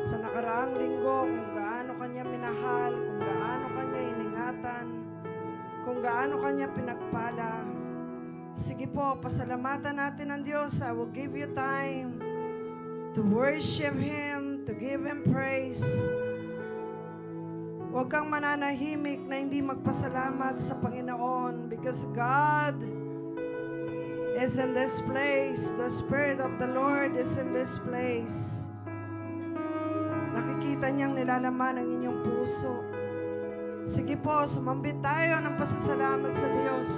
sa nakaraang linggo, kung gaano kanya minahal, kung gaano kanya iningatan, kung gaano kanya pinagpala. Sige po, pasalamatan natin ang Diyos. I will give you time to worship Him, to give Him praise. Huwag kang mananahimik na hindi magpasalamat sa Panginoon because God is in this place. The Spirit of the Lord is in this place. Nakikita niyang nilalaman ang inyong puso. Sige po, sumambit tayo ng pasasalamat sa Diyos.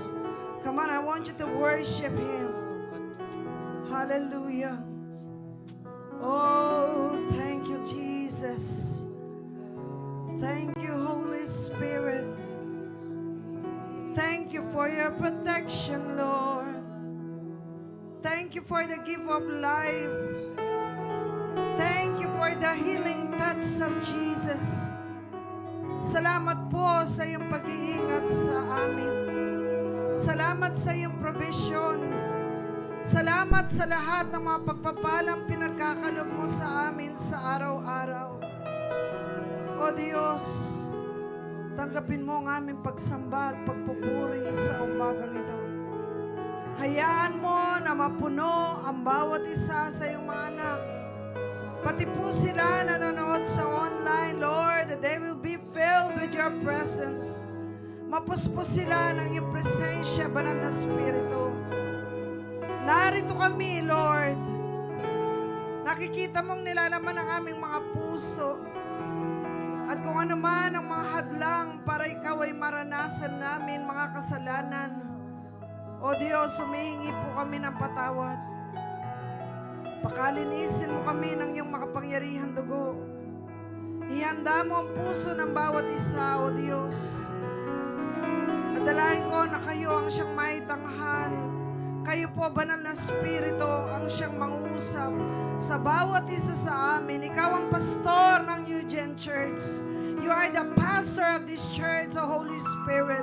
Come on, I want you to worship Him. Hallelujah. Oh, thank you, Jesus. Thank you, Holy Spirit. Thank you for your protection, Lord. Thank you for the gift of life. Thank you for the healing touch of Jesus. Salamat po sa iyong pag-iingat sa amin. Salamat sa iyong provision. Salamat sa lahat ng mga pagpapalang pinagkakalob mo sa amin sa araw-araw. O Diyos, tanggapin mo ang aming pagsamba at pagpupuri sa umagang ito. Hayaan mo na mapuno ang bawat isa sa iyong mga anak. Pati po sila na nanonood sa online, Lord, that they will be filled with your presence. Mapuspos sila ng iyong presensya, banal na Espiritu. Narito kami, Lord. Nakikita mong nilalaman ang aming mga puso. At kung ano man ang mga hadlang para ikaw ay maranasan namin mga kasalanan, o Diyos, humihingi po kami ng patawad. Pakalinisin mo kami ng iyong makapangyarihan dugo. Ihanda mo ang puso ng bawat isa, o Diyos. At dalahin ko na kayo ang siyang maitanghal. Kayo po, banal na Espiritu, ang siyang mangusap sa bawat isa sa amin. Ikaw ang pastor ng New Gen Church. You are the pastor of this church, O Holy Spirit.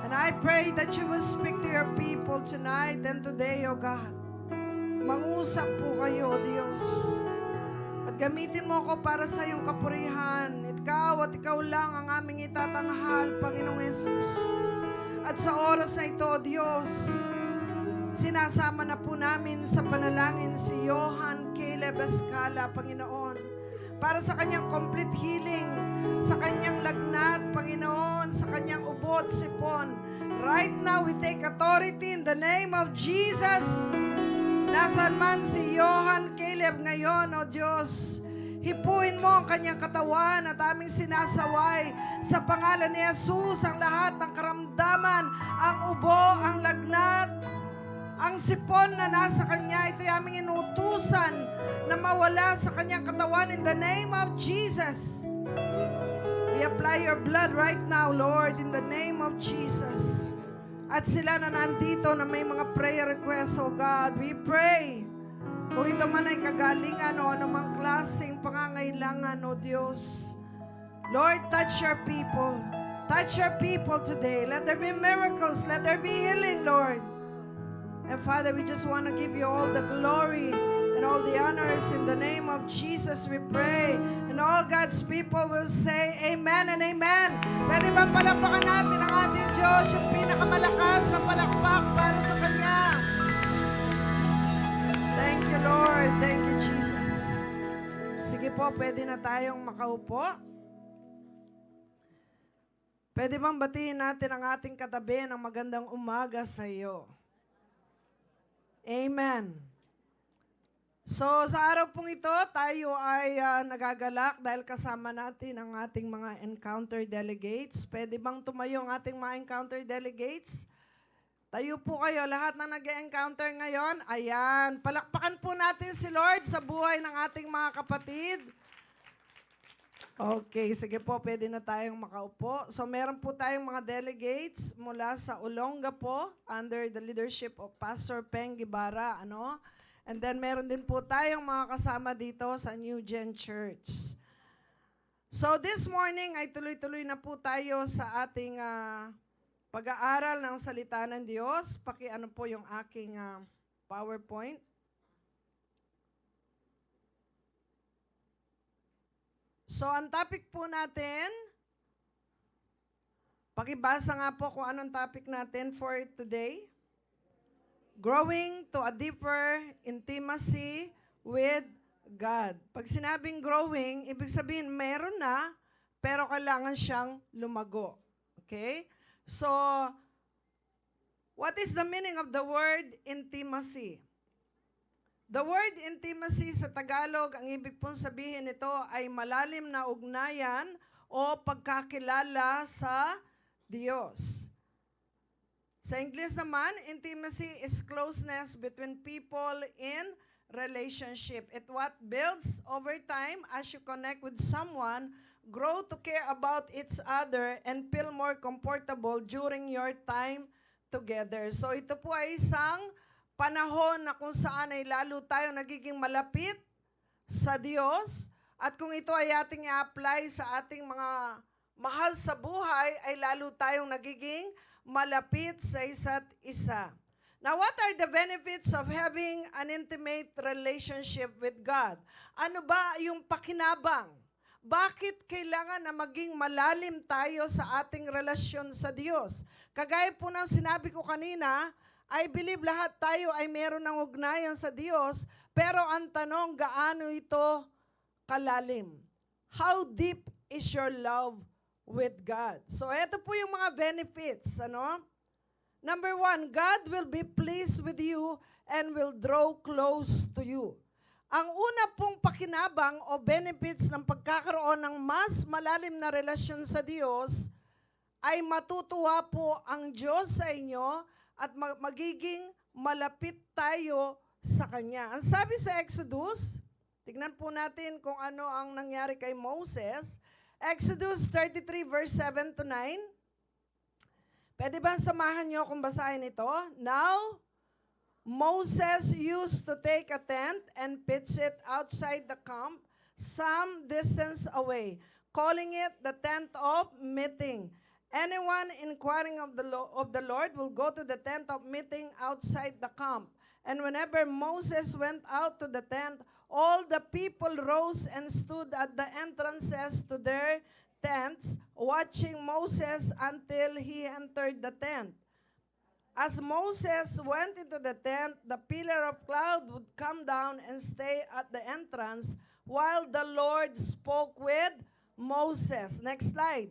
And I pray that you will speak to your people tonight and today, O God. Mangusap po kayo, O Diyos. At gamitin mo ako para sa iyong kapurihan. Ikaw at ikaw lang ang aming itatanghal, Panginoong Yesus. At sa oras na ito, O Diyos, sinasama na po namin sa panalangin si Johan Caleb Escala, Panginoon, para sa kanyang complete healing, sa kanyang lagnat, Panginoon, sa kanyang ubo at sipon. Right now, we take authority in the name of Jesus. Nasaan man si Johan Caleb ngayon, O Diyos, hipuin mo ang kanyang katawan at aming sinasaway sa pangalan ni Jesus ang lahat ng karamdaman, ang ubo, ang lagnat, ang sipon na nasa kanya. Ito'y aming inutusan na mawala sa kanyang katawan in the name of Jesus. We apply your blood right now, Lord, in the name of Jesus. At sila na nandito na may mga prayer requests, oh God, we pray. Kung ito man ay kagalingan o anumang klaseng pangangailangan, oh Diyos. Lord, touch your people. Touch your people today. Let there be miracles. Let there be healing, Lord. And Father, we just want to give you all the glory and all the honors. In the name of Jesus we pray. And all God's people will say amen and amen. Pwede bang palapakan natin ang ating Diyos, yung pinakamalakas na palakpak para sa Kanya. Thank you, Lord. Thank you, Jesus. Sige po, pwede na tayong makaupo. Pwede bang batiin natin ang ating katabi ng magandang umaga sa iyo. Amen. So, sa araw pong ito, tayo ay nagagalak dahil kasama natin ang ating mga encounter delegates. Pwede bang tumayo ang ating mga encounter delegates? Tayo po kayo, lahat na nag-encounter ngayon. Ayan, palakpakan po natin si Lord sa buhay ng ating mga kapatid. Okay, sige po, pwede na tayong makaupo. So, meron po tayong mga delegates mula sa Olongapo under the leadership of Pastor Peng Guevara, ano? And then, meron din po tayong mga kasama dito sa New Gen Church. So, this morning ay tuloy-tuloy na po tayo sa ating pag-aaral ng salita ng Diyos. Paki-ano po yung aking PowerPoint. So, ang topic po natin, pakibasa nga po kung anong topic natin for today. Growing to a deeper intimacy with God. Pag sinabing growing, ibig sabihin meron na, pero kailangan siyang lumago. Okay? So, what is the meaning of the word intimacy? The word intimacy sa Tagalog, ang ibig pong sabihin nito ay malalim na ugnayan o pagkakilala sa Diyos. Sa English naman, intimacy is closeness between people in relationship. It what builds over time as you connect with someone, grow to care about each other, and feel more comfortable during your time together. So ito po ay isang panahon na kung saan ay lalo tayo nagiging malapit sa Diyos, at kung ito ay ating i-apply sa ating mga mahal sa buhay, ay lalo tayong nagiging malapit sa isa't isa. Now, what are the benefits of having an intimate relationship with God? Ano ba yung pakinabang? Bakit kailangan na maging malalim tayo sa ating relasyon sa Diyos? Kagaya po ng sinabi ko kanina, I believe lahat tayo ay meron ng ugnayan sa Diyos, pero ang tanong, gaano ito kalalim? How deep is your love with God? So, ito po yung mga benefits, ano? Number 1, God will be pleased with you and will draw close to you. Ang una pong pakinabang o benefits ng pagkakaroon ng mas malalim na relasyon sa Diyos ay matutuwa po ang Diyos sa inyo at magiging malapit tayo sa Kanya. Ang sabi sa Exodus, tignan po natin kung ano ang nangyari kay Moses. Exodus 33 verse 7 to 9. Pwede ba samahan niyo kung basahin ito? Now, Moses used to take a tent and pitch it outside the camp some distance away, calling it the tent of meeting. Anyone inquiring of the Lord will go to the tent of meeting outside the camp. And whenever Moses went out to the tent, all the people rose and stood at the entrances to their tents, watching Moses until he entered the tent. As Moses went into the tent, the pillar of cloud would come down and stay at the entrance while the Lord spoke with Moses. Next slide.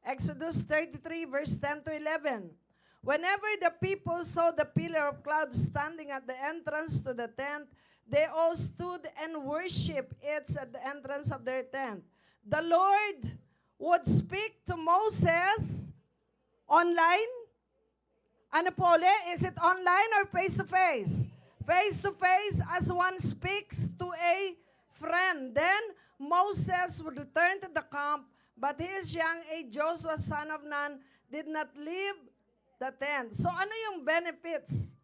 Exodus 33 verse 10 to 11. Whenever the people saw the pillar of cloud standing at the entrance to the tent, they all stood and worshiped it at the entrance of their tent. The Lord would speak to Moses online. Ano po ulit? Is it online or face-to-face? Face-to-face as one speaks to a friend. Then Moses would return to the camp, but his young age, Joshua, son of Nun, did not leave the tent. So ano yung benefits?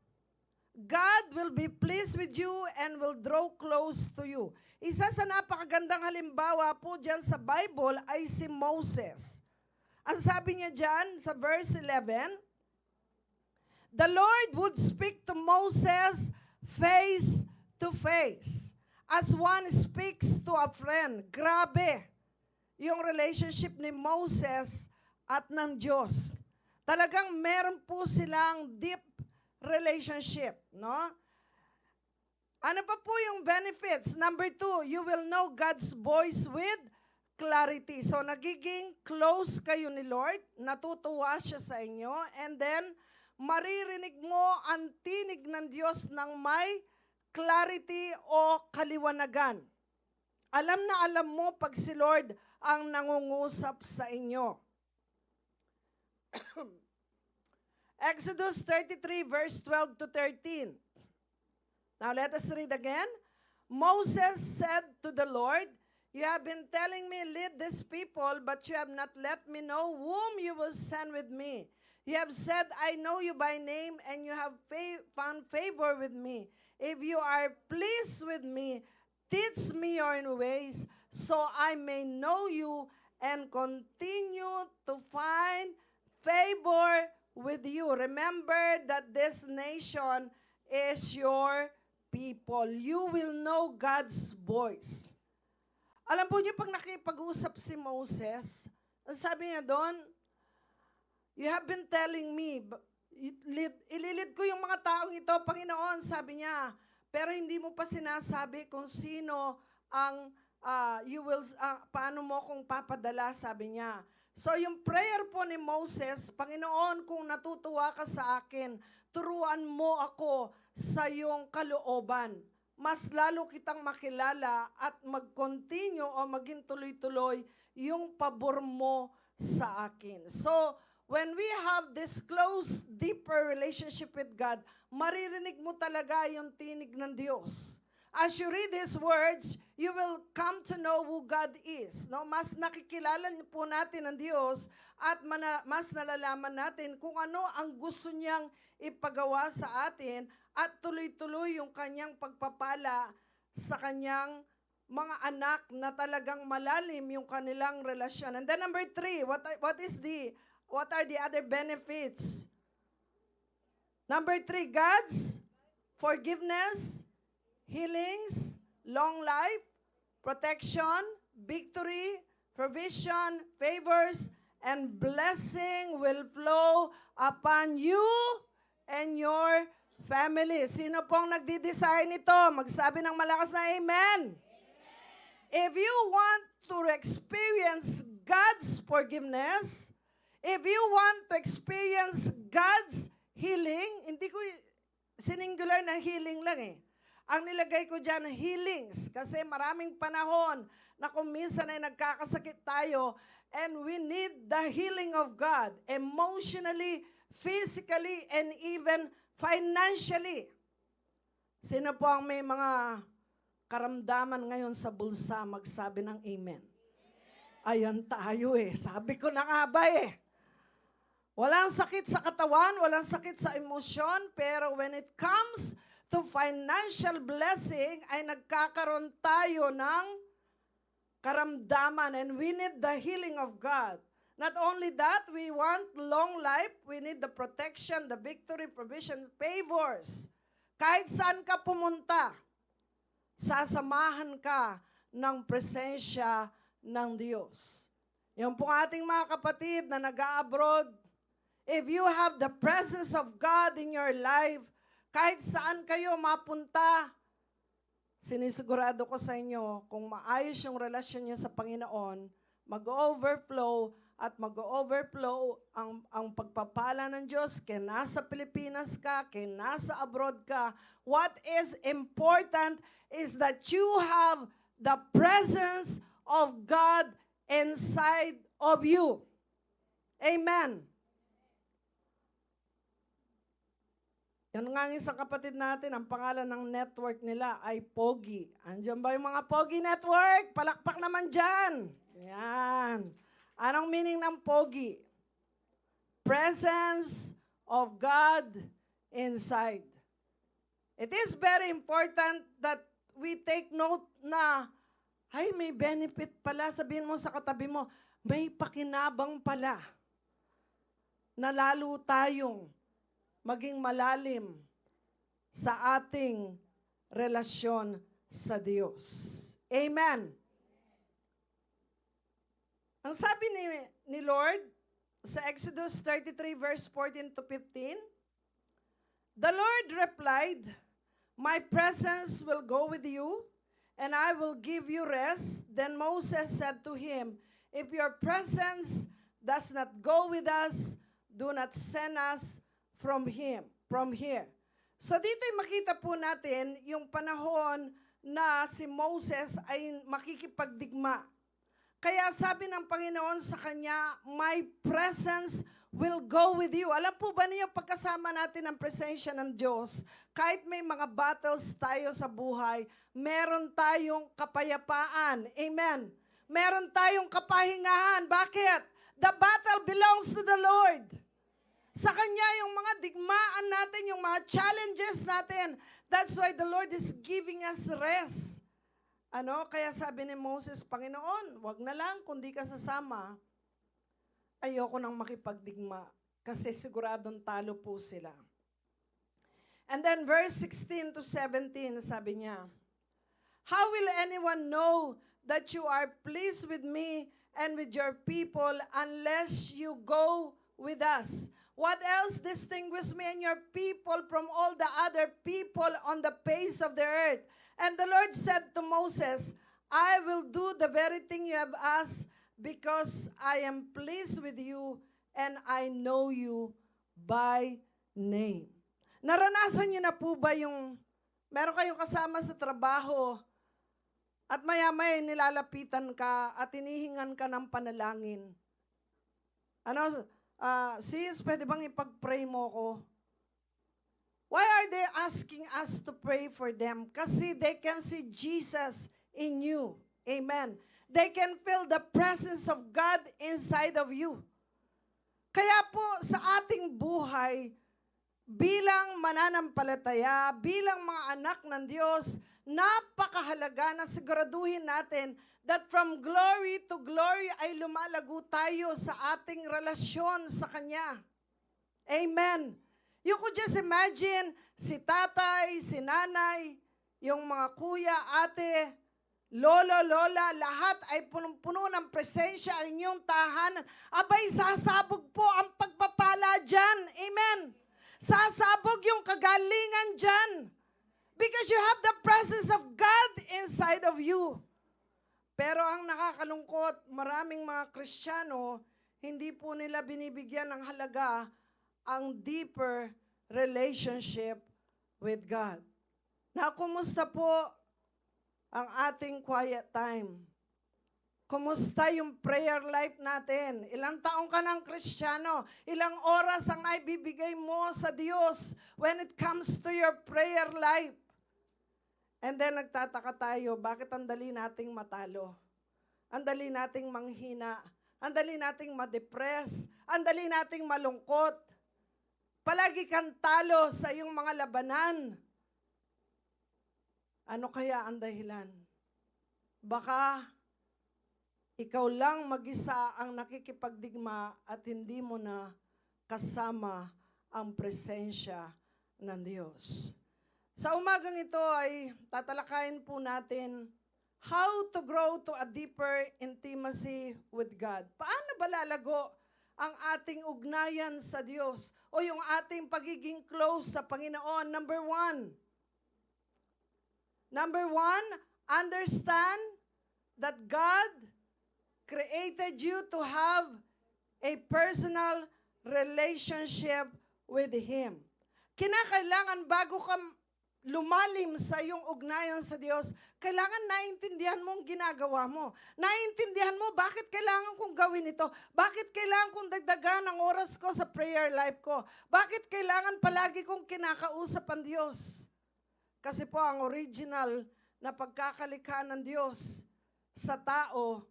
God will be pleased with you and will draw close to you. Isa sa napakagandang halimbawa po dyan sa Bible ay si Moses. Ang sabi niya dyan sa verse 11, the Lord would speak to Moses face to face as one speaks to a friend. Grabe yung relationship ni Moses at ng Diyos. Talagang meron po silang deep relationship, no? Ano pa po yung benefits? Number 2, you will know God's voice with clarity. So, nagiging close kayo ni Lord, natutuwa siya sa inyo, and then, maririnig mo ang tinig ng Diyos ng may clarity o kaliwanagan. Alam na alam mo pag si Lord ang nangungusap sa inyo. Exodus 33 verse 12 to 13. Now let us read again. Moses said to the Lord, you have been telling me, lead this people, but you have not let me know whom you will send with me. You have said, I know you by name, and you have found favor with me. If you are pleased with me, teach me your ways, so I may know you and continue to find favor with you. Remember that this nation is your people. You will know God's voice. Alam po niyo, pag nakipag-usap si Moses, ang sabi niya doon, you have been telling me, ililid ko yung mga taong ito, Panginoon, sabi niya, pero hindi mo pa sinasabi kung sino ang, paano mo kung papadala, sabi niya. So yung prayer po ni Moses, Panginoon, kung natutuwa ka sa akin, turuan mo ako sa iyong kalooban. Mas lalo kitang makilala at mag-continue o maging tuloy-tuloy yung pabor mo sa akin. So, when we have this close, deeper relationship with God, maririnig mo talaga yung tinig ng Diyos. As you read His words, you will come to know who God is. No? Mas nakikilala po natin ang Diyos at mas nalalaman natin kung ano ang gusto niyang ipagawa sa atin at tuloy-tuloy yung kanyang pagpapala sa kanyang mga anak na talagang malalim yung kanilang relasyon. And then number 3, what are the other benefits? Number 3, God's forgiveness, healings, long life, protection, victory, provision, favors, and blessing will flow upon you and your family. Sino pong nagdi-desire nito? Magsabi ng malakas na amen. If you want to experience God's forgiveness, if you want to experience God's healing, hindi ko singular na healing lang eh. Ang nilagay ko dyan, healings. Kasi maraming panahon na kung minsan ay nagkakasakit tayo and we need the healing of God emotionally, physically, and even financially. Sino po ang may mga karamdaman ngayon sa bulsa, magsabi ng amen? Ayan tayo eh. Sabi ko na nga ba eh. Walang sakit sa katawan, walang sakit sa emosyon, pero when it comes to financial blessing, ay nagkakaroon tayo ng karamdaman and we need the healing of God. Not only that, we want long life, we need the protection, the victory, provision, favors. Kahit saan ka pumunta, sasamahan ka ng presensya ng Diyos. Yung pong ating mga kapatid na nag-a-abroad, if you have the presence of God in your life, kahit saan kayo mapunta, sinisigurado ko sa inyo, kung maayos yung relasyon niyo sa Panginoon, mag-overflow at mag-overflow ang pagpapala ng Diyos, kaya nasa Pilipinas ka, kaya nasa abroad ka. What is important is that you have the presence of God inside of you. Amen. Yan nga ang isang kapatid natin, ang pangalan ng network nila ay Pogi. Andiyan ba yung mga Pogi network? Palakpak naman dyan. Yan. Anong meaning ng Pogi? Presence of God inside. It is very important that we take note na, ay, may benefit pala. Sabihin mo sa katabi mo, may pakinabang pala na lalo tayong maging malalim sa ating relasyon sa Diyos. Amen. Ang sabi ni Lord sa Exodus 33 verse 14 to 15, the Lord replied, my presence will go with you, and I will give you rest. Then Moses said to him, if your presence does not go with us, do not send us from here. So dito'y makita po natin yung panahon na si Moses ay makikipagdigma. Kaya sabi ng Panginoon sa kanya, my presence will go with you. Alam po ba niyo, pagkasama natin ang presensya ng Diyos, kahit may mga battles tayo sa buhay, meron tayong kapayapaan. Amen. Meron tayong kapahingahan. Bakit? The battle belongs to the Lord. Sa Kanya yung mga digmaan natin, yung mga challenges natin. That's why the Lord is giving us rest. Kaya sabi ni Moses, Panginoon, wag na lang kung di ka sasama. Ayoko nang makipagdigma kasi siguradong talo po sila. And then verse 16 to 17, sabi niya, how will anyone know that you are pleased with me and with your people unless you go with us. What else distinguishes me and your people from all the other people on the face of the earth? And the Lord said to Moses, I will do the very thing you have asked because I am pleased with you and I know you by name. Naranasan niyo na po ba yung meron kayong kasama sa trabaho at maya-maya nilalapitan ka at hinihingan ka ng panalangin? Sis, pwede bang ipag-pray mo ko? Why are they asking us to pray for them? Kasi they can see Jesus in you. Amen. They can feel the presence of God inside of you. Kaya po sa ating buhay, bilang mananampalataya, bilang mga anak ng Diyos, napakahalaga na siguraduhin natin that from glory to glory ay lumalago tayo sa ating relasyon sa Kanya. Amen. You could just imagine si tatay, si nanay, yung mga kuya, ate, lolo, lola, lahat ay punong-puno ng presensya ang inyong tahanan. Abay, sasabog po ang pagpapala dyan. Amen. Sasabog yung kagalingan dyan. Because you have the presence of God inside of you. Pero ang nakakalungkot, maraming mga Kristiyano, hindi po nila binibigyan ng halaga ang deeper relationship with God. Na kumusta po ang ating quiet time? Kumusta yung prayer life natin? Ilang taong ka ng Kristiyano? Ilang oras ang ibibigay mo sa Diyos when it comes to your prayer life? And then nagtataka tayo, bakit ang dali nating matalo? Ang dali nating manghina? Ang dali nating ma-depress? Ang dali nating malungkot? Palagi kang talo sa iyong mga labanan. Ano kaya ang dahilan? Baka ikaw lang mag-isa ang nakikipagdigma at hindi mo na kasama ang presensya ng Diyos. Sa umagang ito ay tatalakayin po natin how to grow to a deeper intimacy with God. Paano ba lalago ang ating ugnayan sa Diyos o yung ating pagiging close sa Panginoon? Number one, understand that God created you to have a personal relationship with Him. Kinakailangan bago ka lumalim sa iyong ugnayan sa Diyos, kailangan naintindihan mo ang ginagawa mo. Naintindihan mo, bakit kailangan kong gawin ito? Bakit kailangan kong dagdagan ang oras ko sa prayer life ko? Bakit kailangan palagi kong kinakausap ang Diyos? Kasi po ang original na pagkakalikha ng Diyos sa tao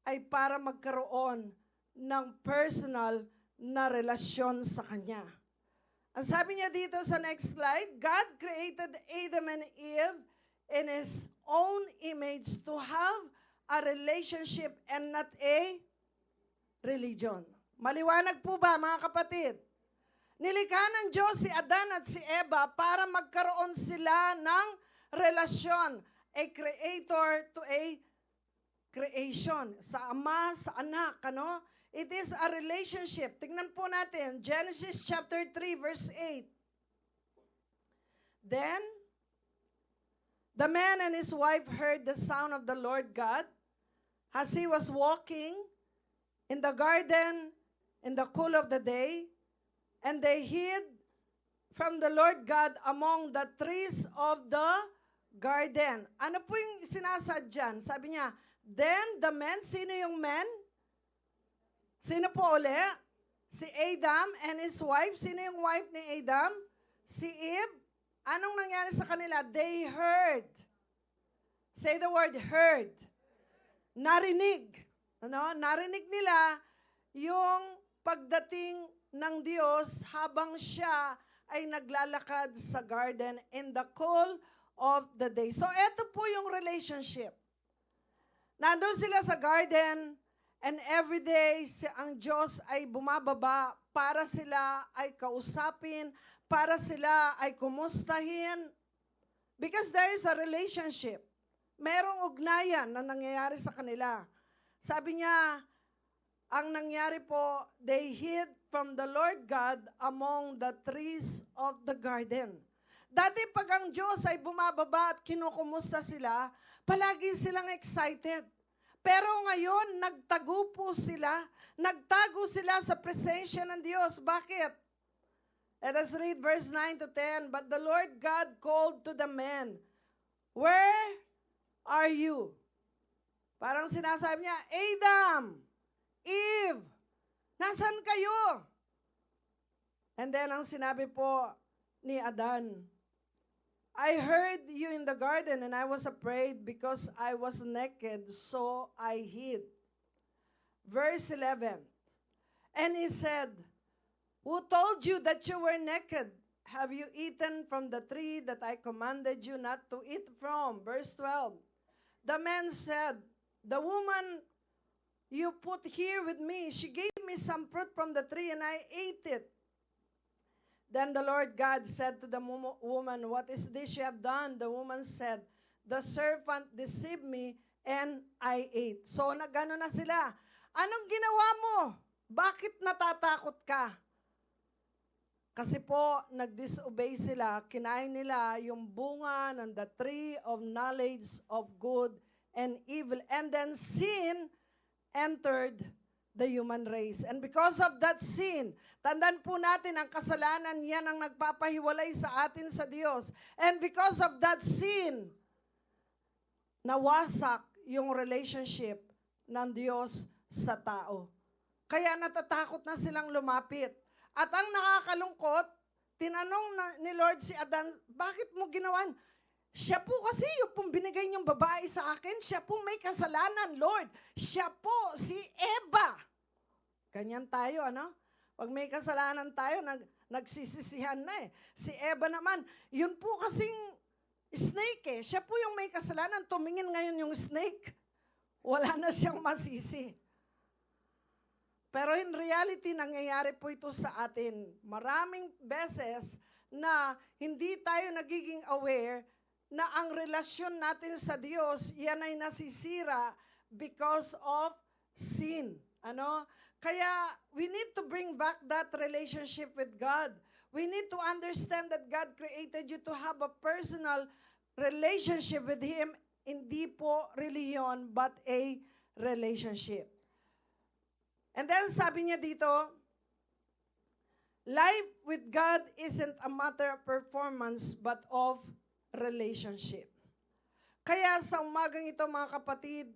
ay para magkaroon ng personal na relasyon sa Kanya. Ang sabi niya dito sa next slide, God created Adam and Eve in His own image to have a relationship and not a religion. Maliwanag po ba, mga kapatid? Nilikha ng Diyos si Adan at si Eva para magkaroon sila ng relasyon. A creator to a creation. Sa ama, sa anak, ano? It is a relationship. Tingnan po natin, Genesis chapter 3, verse 8. Then, the man and his wife heard the sound of the Lord God as he was walking in the garden in the cool of the day, and they hid from the Lord God among the trees of the garden. Ano po yung sinasadyan? Sabi niya, then the man, sino yung man? Sino po uli? Si Adam and his wife. Sino yung wife ni Adam? Si Eve. Anong nangyari sa kanila? They heard. Say the word heard. Narinig. Ano? Narinig nila yung pagdating ng Diyos habang siya ay naglalakad sa garden in the cool of the day. So, eto po yung relationship. Nandun sila sa garden, and every day, ang Diyos ay bumababa para sila ay kausapin, para sila ay kumustahin. Because there is a relationship. merong ugnayan na nangyayari sa kanila. Sabi niya, ang nangyari po, they hid from the Lord God among the trees of the garden. Dati pag ang Diyos ay bumababa at kinukumusta sila, palagi silang excited. Pero ngayon, nagtago sila sa presensya ng Diyos. Bakit? Let us read verse 9 to 10. But the Lord God called to the men, "Where are you?" Parang sinasabi niya, Adam, Eve, nasan kayo? And then ang sinabi po ni Adan, I heard you in the garden and I was afraid because I was naked, so I hid. Verse 11, and he said, who told you that you were naked? Have you eaten from the tree that I commanded you not to eat from? Verse 12, the man said, the woman you put here with me, she gave me some fruit from the tree and I ate it. Then the Lord God said to the woman, what is this you have done? The woman said, the serpent deceived me and I ate. So nagano na sila. Anong ginawa mo? Bakit natatakot ka? Kasi po, nag-disobey sila. Kinain nila yung bunga ng the tree of knowledge of good and evil. And then sin entered the human race. And because of that sin, tandaan po natin ang kasalanan yan ang nagpapahiwalay sa atin sa Diyos. And because of that sin, nawasak yung relationship ng Diyos sa tao. Kaya natatakot na silang lumapit. At ang nakakalungkot, tinanong ni Lord si Adan, bakit mo ginawan? Siya po kasi yung pong binigay niyong babae sa akin, siya po may kasalanan, Lord. Siya po, si Eva. Ganyan tayo, ano? Pag may kasalanan tayo, nagsisisihan na eh. Si Eva naman, yun po kasing snake eh. Siya po yung may kasalanan, tumingin ngayon yung snake. Wala na siyang masisi. Pero in reality, nangyayari po ito sa atin. Maraming beses na hindi tayo nagiging aware na ang relasyon natin sa Diyos, yan ay nasisira because of sin. Ano? Kaya we need to bring back that relationship with God. We need to understand that God created you to have a personal relationship with Him, hindi po religion, but a relationship. And then sabi niya dito, life with God isn't a matter of performance, but of relationship. Kaya sa umagang ito mga kapatid,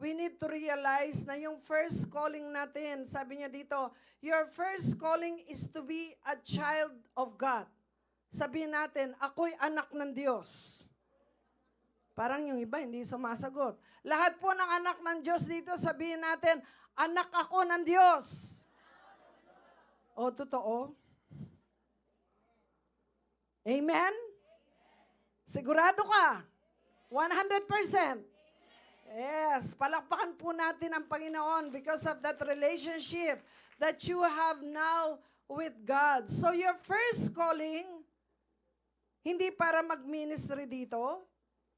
we need to realize na yung first calling natin, sabi niya dito, your first calling is to be a child of God. Sabihin natin, ako'y anak ng Diyos. Parang yung iba, hindi sumasagot. Lahat po ng anak ng Diyos dito, sabihin natin, anak ako ng Diyos. O, totoo? Amen? Sigurado ka? 100%? Yes, palakpakan po natin ang Panginoon because of that relationship that you have now with God. So your first calling, hindi para mag-ministry dito,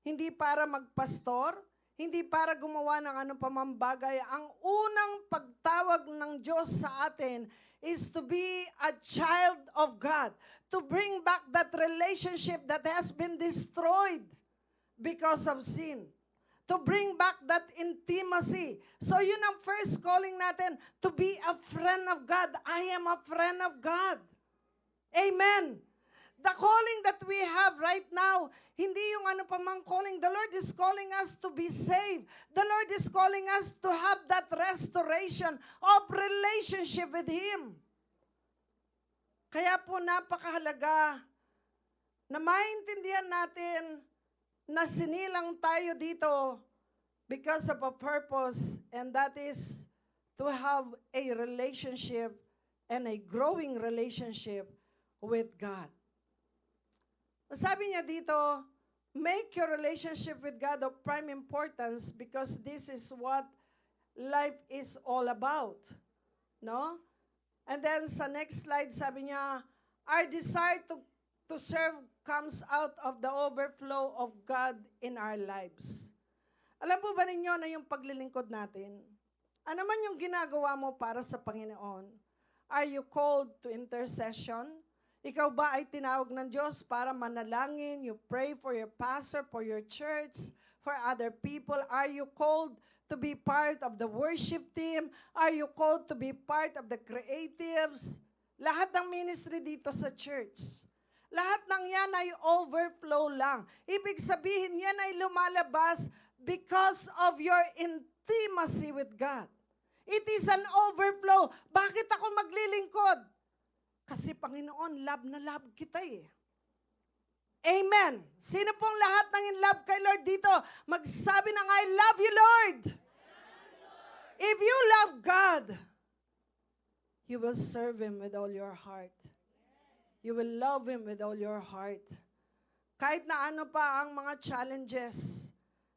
hindi para magpastor, hindi para gumawa ng ano pa mang bagay. Ang unang pagtawag ng Diyos sa atin is to be a child of God. To bring back that relationship that has been destroyed because of sin. To bring back that intimacy. So yun ang first calling natin, to be a friend of God. I am a friend of God. Amen. The calling that we have right now, hindi yung ano pa mang calling. The Lord is calling us to be saved. The Lord is calling us to have that restoration of relationship with Him. Kaya po napakahalaga na maintindihan natin na sinilang tayo dito because of a purpose, and that is to have a relationship and a growing relationship with God. Sabi niya dito, make your relationship with God of prime importance because this is what life is all about. No? And then sa next slide, sabi niya, our desire to serve comes out of the overflow of God in our lives. Alam po ba ninyo na yung paglilingkod natin, ano man yung ginagawa mo para sa Panginoon? Are you called to intercession? Ikaw ba ay tinawag ng Diyos para manalangin? You pray for your pastor, for your church, for other people? Are you called to be part of the worship team? Are you called to be part of the creatives? Lahat ng ministry dito sa church. Lahat ng yan ay overflow lang. Ibig sabihin yan ay lumalabas because of your intimacy with God. It is an overflow. Bakit ako maglilingkod? Kasi Panginoon, love na love kita eh. Amen. Sino pong lahat ng in love kay Lord dito? Magsabi ng I love you, Lord. If you love God, you will serve Him with all your heart. You will love Him with all your heart. Kahit na ano pa ang mga challenges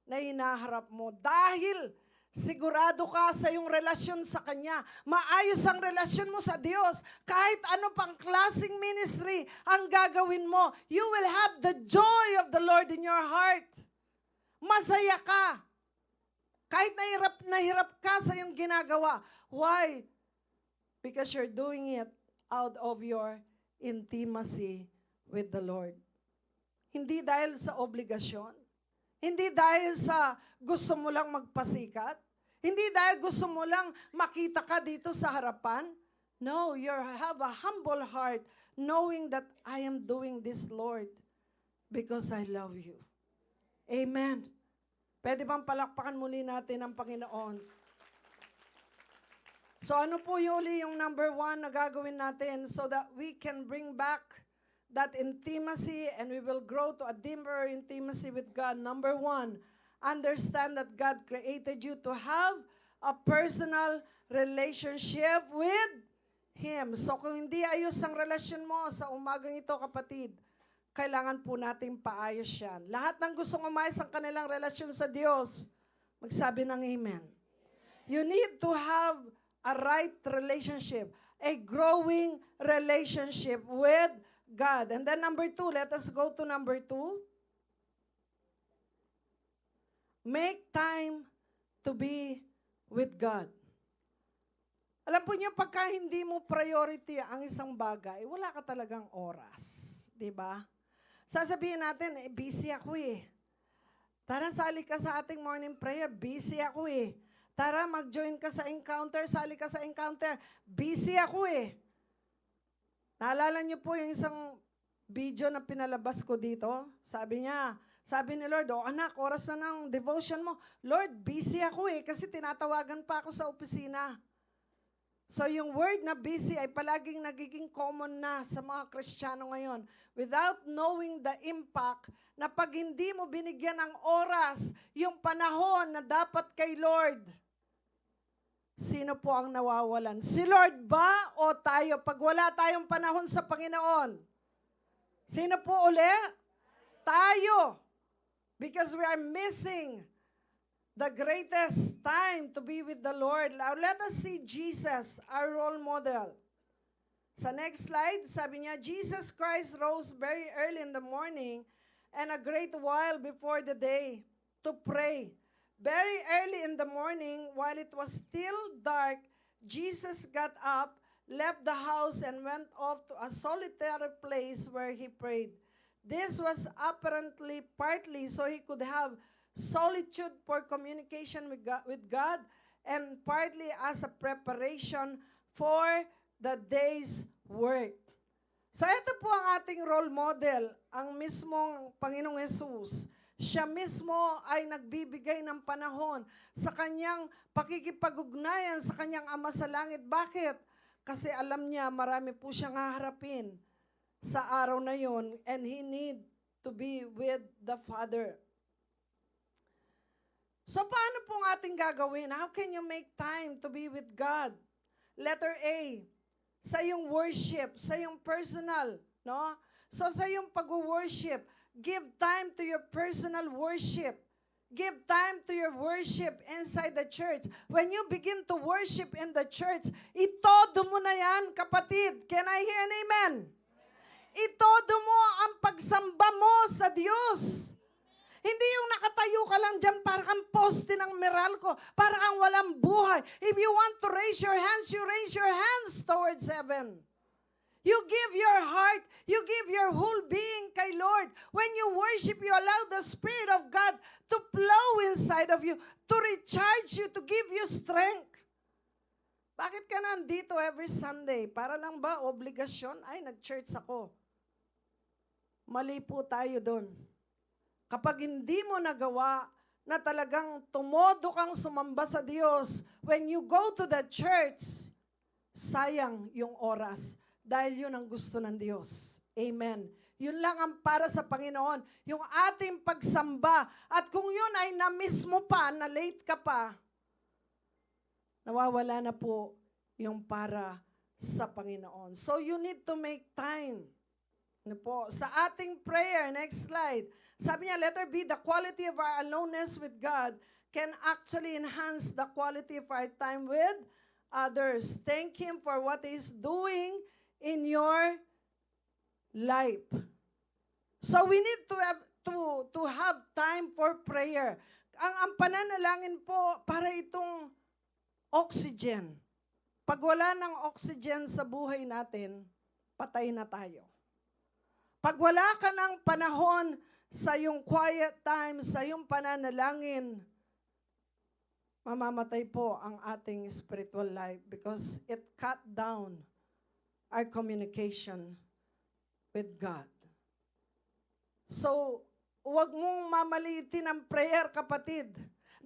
na hinaharap mo, dahil sigurado ka sa iyong relasyon sa Kanya, maayos ang relasyon mo sa Diyos, kahit ano pang klaseng ministry ang gagawin mo, you will have the joy of the Lord in your heart. Masaya ka. Kahit nahirap ka sa iyong ginagawa. Why? Because you're doing it out of your intimacy with the Lord. Hindi dahil sa obligasyon. Hindi dahil sa gusto mo lang magpasikat. Hindi dahil gusto mo lang makita ka dito sa harapan. No, you have a humble heart knowing that I am doing this, Lord, because I love you. Amen. Pwede bang palakpakan muli natin ang Panginoon? So ano po yung number 1 na gagawin natin so that we can bring back that intimacy and we will grow to a deeper intimacy with God? Number 1, understand that God created you to have a personal relationship with Him. So kung hindi ayos ang relasyon mo sa umagang ito, kapatid, kailangan po nating paayos yan. Lahat ng gustong umayos ang kanilang relasyon sa Diyos, magsabi ng Amen. You need to have a right relationship, a growing relationship with God. And then number 2, let us go to number 2. Make time to be with God. Alam po niyo, pagka hindi mo priority ang isang bagay, wala ka talagang oras. Diba? Sasabihin natin, busy ako eh. Tara, sali ka sa ating morning prayer. Busy ako eh. Tara, mag-join ka sa encounter. Sali ka sa encounter. Busy ako eh. Naalala niyo po yung isang video na pinalabas ko dito? Sabi ni Lord, anak, oras na ng devotion mo. Lord, busy ako eh, kasi tinatawagan pa ako sa opisina. So yung word na busy ay palaging nagiging common na sa mga Kristiyano ngayon. Without knowing the impact na pag hindi mo binigyan ng oras, yung panahon na dapat kay Lord, sino po ang nawawalan? Si Lord ba o tayo? Pag wala tayong panahon sa Panginoon, sino po uli? Tayo. Because we are missing the greatest time to be with the Lord. Now, let us see Jesus, our role model. Sa next slide, sabi niya, Jesus Christ rose very early in the morning and a great while before the day to pray. Very early in the morning, while it was still dark, Jesus got up, left the house, and went off to a solitary place where he prayed. This was apparently partly so he could have solitude for communication with God, and partly as a preparation for the day's work. So ito po ang ating role model, ang mismong Panginoong Jesus. Siya mismo ay nagbibigay ng panahon sa kanyang pakikipag-ugnayan sa kanyang Ama sa Langit. Bakit? Kasi alam niya marami po siyang haharapin sa araw na yon, and he need to be with the Father. So paano pong ating gagawin? How can you make time to be with God? Letter A, sa iyong worship, sa iyong personal, no? So sa iyong pag-worship, give time to your personal worship. Give time to your worship inside the church. When you begin to worship in the church, itodo mo na yan, kapatid. Can I hear an amen? Itodo mo ang pagsamba mo sa Diyos. Hindi yung nakatayo ka lang dyan para kang poste ng Meralco, para kang walang buhay. If you want to raise your hands, you raise your hands towards heaven. You give your heart, you give your whole being kay Lord. When you worship, you allow the Spirit of God to flow inside of you, to recharge you, to give you strength. Bakit ka nandito every Sunday? Para lang ba obligasyon? Ay, nag-church ako. Mali po tayo doon. Kapag hindi mo nagawa na talagang tumodo kang sumamba sa Diyos, when you go to the church, sayang yung oras. Dahil yun ang gusto ng Diyos. Amen. Yun lang ang para sa Panginoon. Yung ating pagsamba. At kung yun ay na-miss mo pa, na late ka pa, nawawala na po yung para sa Panginoon. So you need to make time. Ano po? Sa ating prayer, next slide. Sabi niya, letter B, the quality of our aloneness with God can actually enhance the quality of our time with others. Thank Him for what He's doing in your life. So we need to have time for prayer. Ang pananalangin po para itong oxygen. Pag wala ng oxygen sa buhay natin, patay na tayo. Pag wala ka ng panahon sa iyong quiet time, sa iyong pananalangin, mamamatay po ang ating spiritual life because it cut down our communication with God. So, huwag mong mamaliitin ang prayer, kapatid.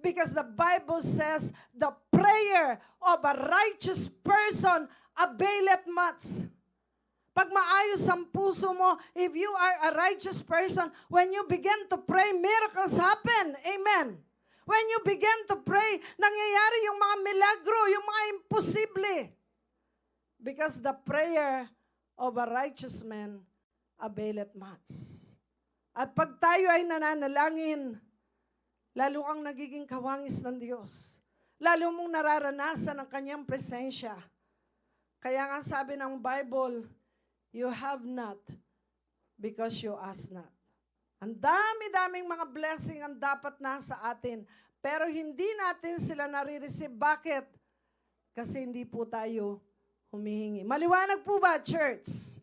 Because the Bible says, the prayer of a righteous person availeth much. Pag maayos ang puso mo, if you are a righteous person, when you begin to pray, miracles happen. Amen. When you begin to pray, nangyayari yung mga milagro, yung mga imposible. Because the prayer of a righteous man availeth much. At pag tayo ay nananalangin, lalo kang nagiging kawangis ng Diyos. Lalo mong nararanasan ang kanyang presensya. Kaya nga sabi ng Bible, you have not because you ask not. Ang dami-daming mga blessing ang dapat nasa atin, pero hindi natin sila nare-receive. Bakit? Kasi hindi po tayo humihingi. Maliwanag po ba, church?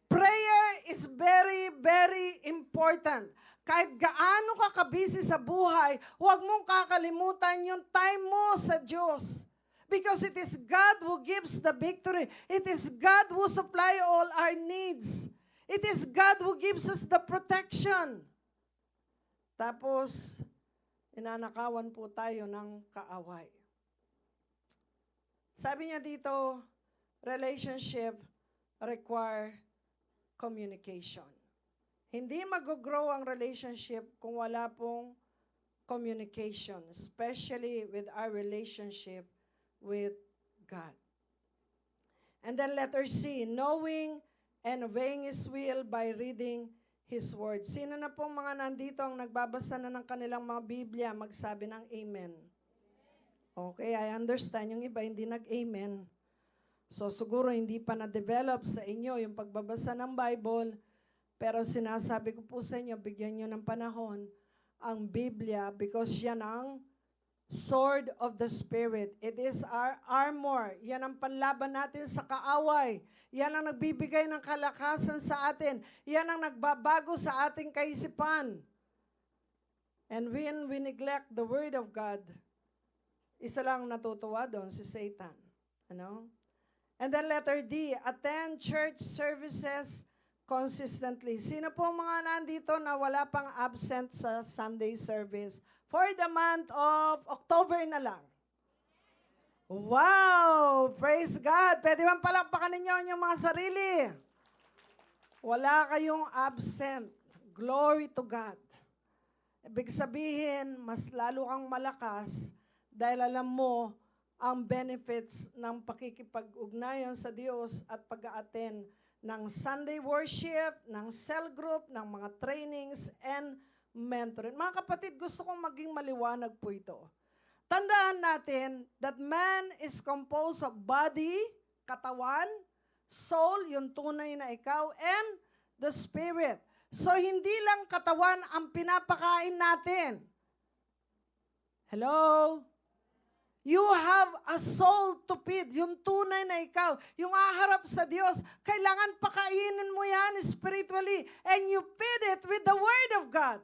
Prayer is very, very important. Kahit gaano ka kabisi sa buhay, huwag mong kakalimutan yung time mo sa Diyos. Because it is God who gives the victory. It is God who supply all our needs. It is God who gives us the protection. Tapos, inanakawan po tayo ng kaaway. Sabi niya dito, relationship require communication. Hindi mag-grow ang relationship kung wala pong communication, especially with our relationship with God. And then letter C, knowing and obeying His will by reading His Word. Sino na pong mga nandito ang nagbabasa na ng kanilang mga Biblia, magsabi ng Amen. Okay, I understand. Yung iba hindi nag-Amen. So siguro hindi pa na-develop sa inyo yung pagbabasa ng Bible, pero sinasabi ko po sa inyo, bigyan nyo ng panahon ang Biblia because yan ang sword of the Spirit. It is our armor. Yan ang panlaban natin sa kaaway. Yan ang nagbibigay ng kalakasan sa atin. Yan ang nagbabago sa ating kaisipan. And when we neglect the Word of God, isa lang natutuwa doon, si Satan. Ano? And then letter D, attend church services consistently. Sino po mga nandito na wala pang absent sa Sunday service? For the month of October na lang. Wow! Praise God! Pwede bang palakpakan ninyo yung mga sarili? Wala kayong absent. Glory to God. Ibig sabihin, mas lalo kang malakas dahil alam mo ang benefits ng pakikipag-ugnayan sa Diyos at pag-a-attend ng Sunday worship, ng cell group, ng mga trainings, and mentoring. Mga kapatid, gusto kong maging maliwanag po ito. Tandaan natin that man is composed of body, katawan, soul, yung tunay na ikaw, and the spirit. So, hindi lang katawan ang pinapakain natin. Hello? You have a soul to feed. Yung tunay na ikaw, yung aharap sa Diyos, kailangan pakainin mo yan spiritually. And you feed it with the Word of God.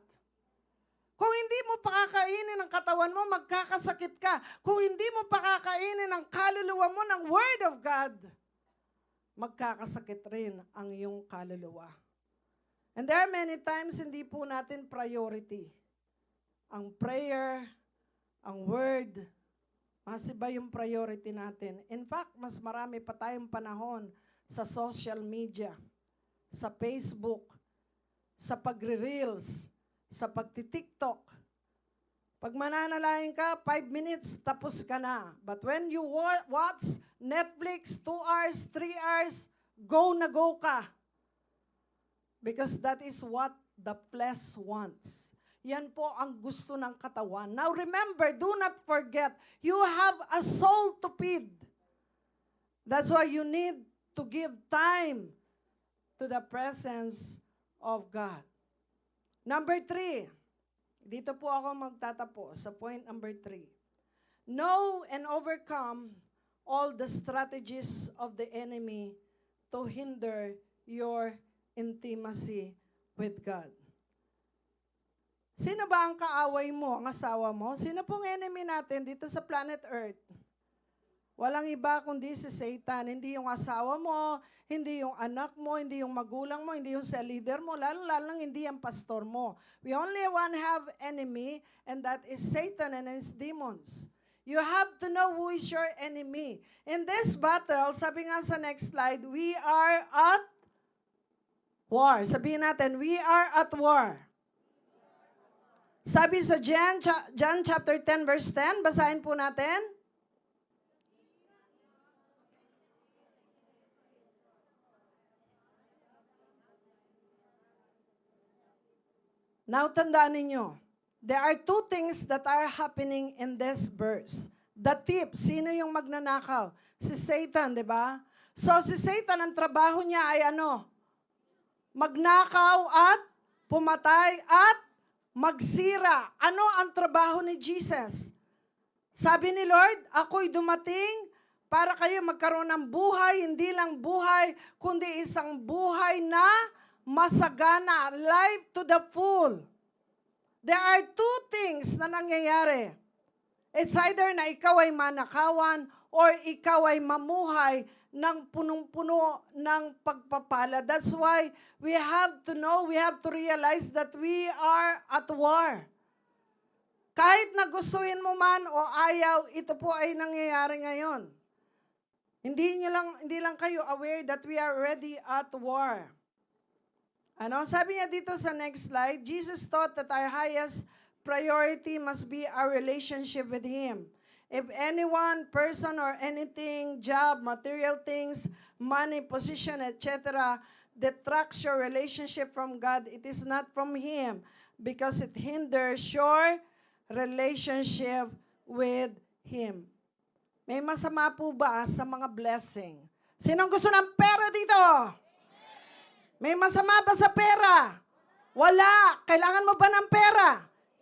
Kung hindi mo pakakainin ang katawan mo, magkakasakit ka. Kung hindi mo pakakainin ang kaluluwa mo ng Word of God, magkakasakit rin ang iyong kaluluwa. And there are many times hindi po natin priority. Ang prayer, ang Word, mas iba yung priority natin. In fact, mas marami pa tayong panahon sa social media, sa Facebook, sa pagre-reels, sa pagti-TikTok. Pag mananalain ka, 5 minutes, tapos ka na. But when you watch Netflix, 2 hours, 3 hours, go na go ka. Because that is what the flesh wants. Yan po ang gusto ng katawan. Now remember, do not forget, you have a soul to feed. That's why you need to give time to the presence of God. Number 3, dito po ako magtatapo sa point number 3. Know and overcome all the strategies of the enemy to hinder your intimacy with God. Sino ba ang kaaway mo, ang asawa mo? Sino pong enemy natin dito sa planet Earth? Walang iba kundi si Satan. Hindi yung asawa mo, hindi yung anak mo, hindi yung magulang mo, hindi yung sa leader mo, lalo hindi ang pastor mo. We only have enemy, and that is Satan and his demons. You have to know who is your enemy. In this battle, sabi nga sa next slide, we are at war. Sabihin natin, we are at war. Sabi sa John chapter 10 verse 10, basahin po natin. Now, tandaan ninyo, there are 2 things that are happening in this verse. The thief, sino yung magnanakaw? Si Satan, di ba? So, si Satan, ang trabaho niya ay ano? Magnakaw at pumatay at magsira. Ano ang trabaho ni Jesus? Sabi ni Lord, ako'y dumating para kayo magkaroon ng buhay, hindi lang buhay, kundi isang buhay na masagana, life to the full. There are 2 things na nangyayari. It's either na ikaw ay manakawan or ikaw ay mamuhay ng punong-puno ng pagpapala. That's why we have to know, we have to realize that we are at war. Kahit na gustuhin mo man o ayaw, ito po ay nangyayari ngayon. Hindi lang kayo aware that we are already at war. Ano? Sabi niya dito sa next slide, Jesus taught that our highest priority must be our relationship with Him. If anyone, person, or anything, job, material things, money, position, etc., detracts your relationship from God, it is not from Him because it hinders your relationship with Him. May masama po ba sa mga blessing? Sinong gusto ng pera dito? May masama ba sa pera? Wala. Kailangan mo ba ng pera?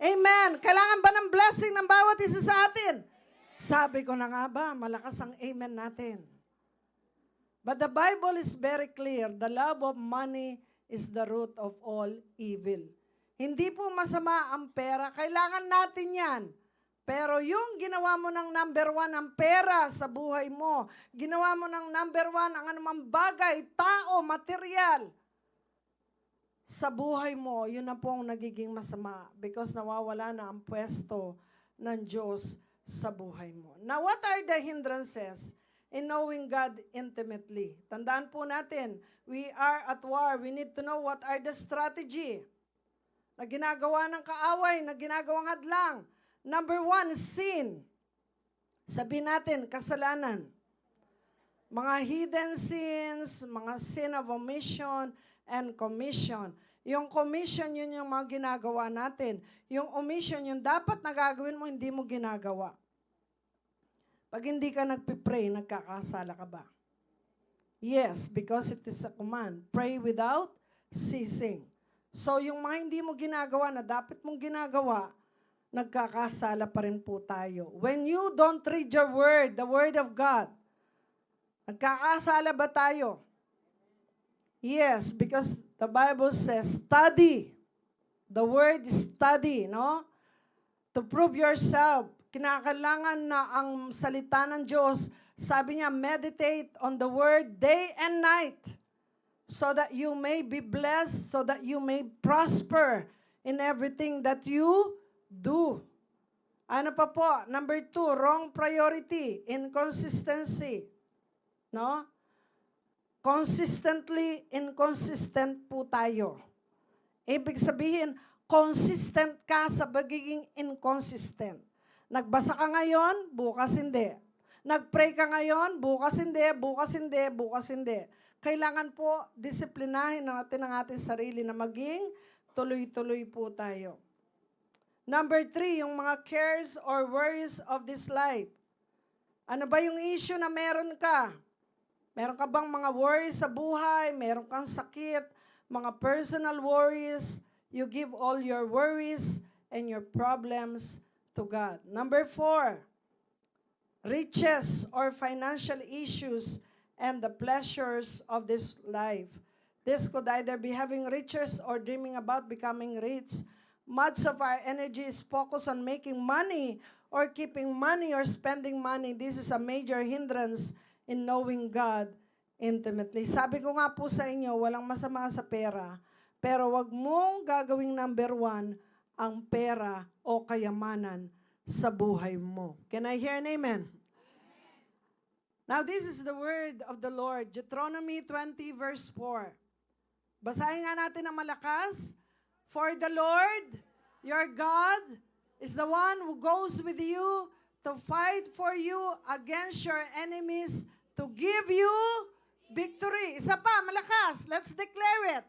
Amen. Kailangan ba ng blessing ng bawat isa sa atin? Sabi ko na nga ba, malakas ang amen natin. But the Bible is very clear. The love of money is the root of all evil. Hindi po masama ang pera. Kailangan natin yan. Pero yung ginawa mo ng number 1 ang pera sa buhay mo, ginawa mo ng number 1 ang anumang bagay, tao, material, sa buhay mo, yun na pong nagiging masama because nawawala na ang pwesto ng Diyos sa buhay mo. Now, what are the hindrances in knowing God intimately? Tandaan po natin, we are at war. We need to know what are the strategy na ginagawa ng kaaway, na ginagawang hadlang. Number 1, sin. Sabihin natin, kasalanan. Mga hidden sins, mga sin of omission and commission. Yung commission, yun yung mga ginagawa natin. Yung omission, yung dapat na gagawin mo, hindi mo ginagawa. Pag hindi ka nagpipray, nagkakasala ka ba? Yes, because it is a command. Pray without ceasing. So, yung mga hindi mo ginagawa na dapat mong ginagawa, nagkakasala pa rin po tayo. When you don't read your word, the word of God, nagkakasala ba tayo? Yes, because the Bible says, study. The word is study, no? To prove yourself. Kinakailangan na ang salita ng Diyos, sabi niya, meditate on the word day and night so that you may be blessed, so that you may prosper in everything that you do. Ano pa po? Number 2, wrong priority, inconsistency. No? Consistently inconsistent po tayo. Ibig sabihin, consistent ka sa pagiging inconsistent. Nagbasa ka ngayon, bukas hindi. Nagpray ka ngayon, bukas hindi, bukas hindi, bukas hindi. Kailangan po, disiplinahin natin ang ating sarili na maging tuloy-tuloy po tayo. Number 3, yung mga cares or worries of this life. Ano ba yung issue na meron ka? Meron ka bang mga worries sa buhay? Meron kang sakit? Mga personal worries? You give all your worries and your problems to God. Number 4, riches or financial issues and the pleasures of this life. This could either be having riches or dreaming about becoming rich. Much of our energy is focused on making money or keeping money or spending money. This is a major hindrance in knowing God intimately. Sabi ko nga po sa inyo, walang masama sa pera, pero wag mong gagawing number 1 ang pera o kayamanan sa buhay mo. Can I hear an amen? Now this is the word of the Lord, Deuteronomy 20 verse 4. Basahin nga natin ng malakas. For the Lord, your God, is the one who goes with you to fight for you against your enemies, to give you victory. Isa pa, malakas. Let's declare it.